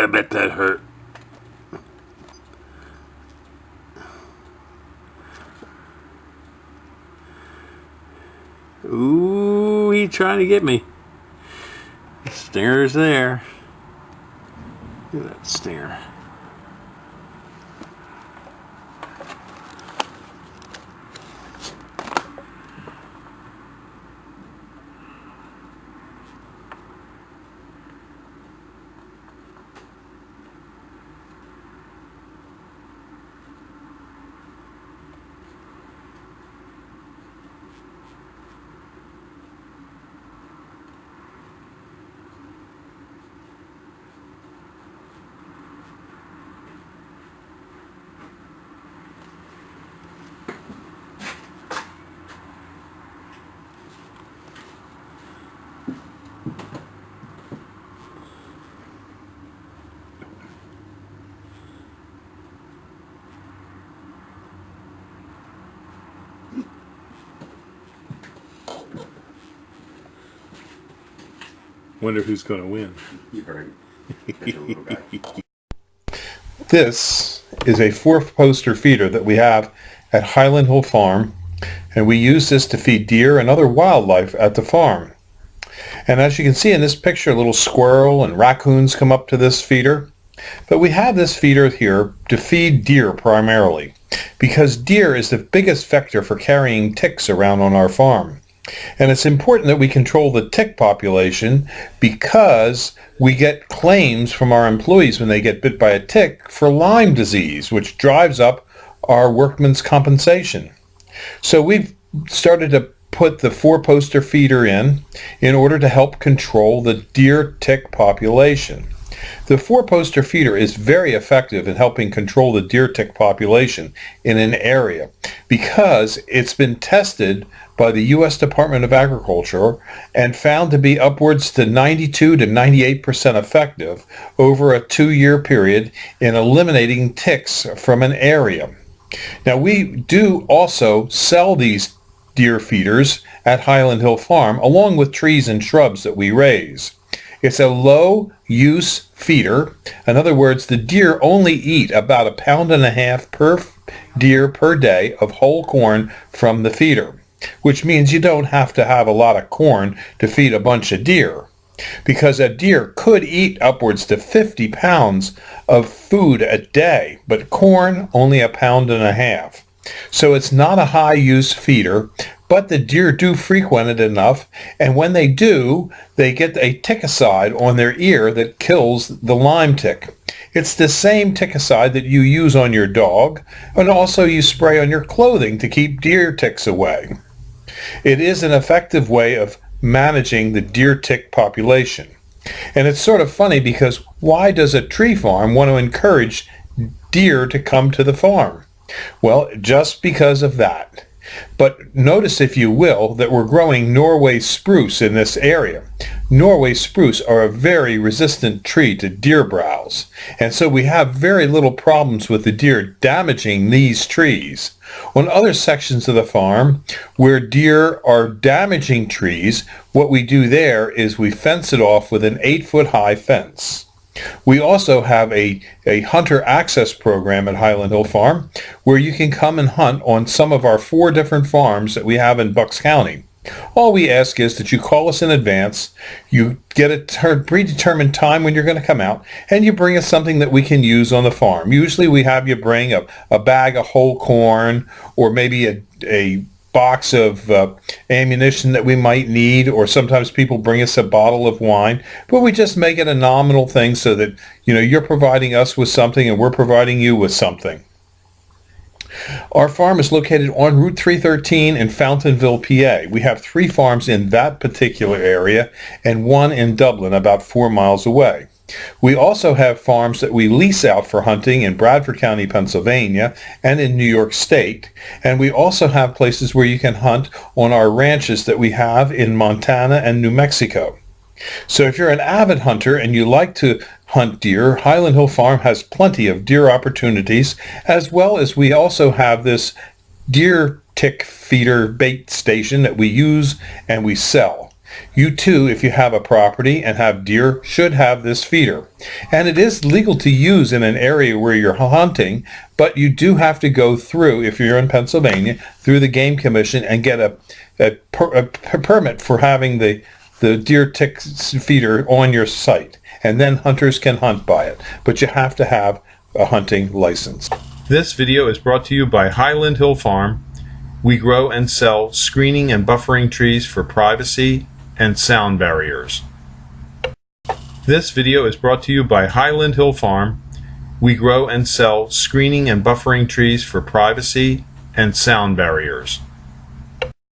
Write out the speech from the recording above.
bet that hurt. Ooh, he's trying to get me. The stinger's there. Look at that stinger. Wonder who's going to win. This is a 4-poster feeder that we have at Highland Hill Farm, and we use this to feed deer and other wildlife at the farm. And as you can see in this picture, a little squirrel and raccoons come up to this feeder. But we have this feeder here to feed deer primarily, because deer is the biggest vector for carrying ticks around on our farm. And it's important that we control the tick population because we get claims from our employees when they get bit by a tick for Lyme disease, which drives up our workman's compensation. So we've started to put the 4-poster feeder in order to help control the deer tick population. The 4-poster feeder is very effective in helping control the deer tick population in an area because it's been tested by the U.S. Department of Agriculture and found to be upwards to 92 to 98% effective over a 2-year period in eliminating ticks from an area. Now, we do also sell these deer feeders at Highland Hill Farm along with trees and shrubs that we raise. It's a low-use feeder. In other words, the deer only eat about 1.5 pounds per deer per day of whole corn from the feeder, which means you don't have to have a lot of corn to feed a bunch of deer, because a deer could eat upwards to 50 pounds of food a day, but corn only 1.5 pounds. So it's not a high-use feeder, but the deer do frequent it enough, and when they do, they get a ticicide on their ear that kills the Lyme tick. It's the same ticicide that you use on your dog, and also you spray on your clothing to keep deer ticks away. It is an effective way of managing the deer tick population. And it's sort of funny because why does a tree farm want to encourage deer to come to the farm? Well, just because of that. But notice, if you will, that we're growing Norway spruce in this area. Norway spruce are a very resistant tree to deer browse, and so we have very little problems with the deer damaging these trees. On other sections of the farm where deer are damaging trees, what we do there is we fence it off with an 8-foot-high fence. We also have a hunter access program at Highland Hill Farm where you can come and hunt on some of our 4 different farms that we have in Bucks County. All we ask is that you call us in advance, you get a predetermined time when you're going to come out, and you bring us something that we can use on the farm. Usually we have you bring a bag of whole corn, or maybe a box of ammunition that we might need, or sometimes people bring us a bottle of wine, but we just make it a nominal thing so that you're providing us with something and we're providing you with something. Our farm is located on Route 313 in Fountainville, PA. We have 3 farms in that particular area and 1 in Dublin, about 4 miles away. We also have farms that we lease out for hunting in Bradford County, Pennsylvania, and in New York State. And we also have places where you can hunt on our ranches that we have in Montana and New Mexico. So if you're an avid hunter and you like to hunt deer, Highland Hill Farm has plenty of deer opportunities, as well as we also have this deer tick feeder bait station that we use and we sell. You too, if you have a property and have deer, should have this feeder. And it is legal to use in an area where you're hunting, but you do have to go through, if you're in Pennsylvania, through the Game Commission and get a permit for having the deer tick feeder on your site. And then hunters can hunt by it. But you have to have a hunting license. This video is brought to you by Highland Hill Farm. We grow and sell screening and buffering trees for privacy and sound barriers. This video is brought to you by Highland Hill Farm. We grow and sell screening and buffering trees for privacy and sound barriers.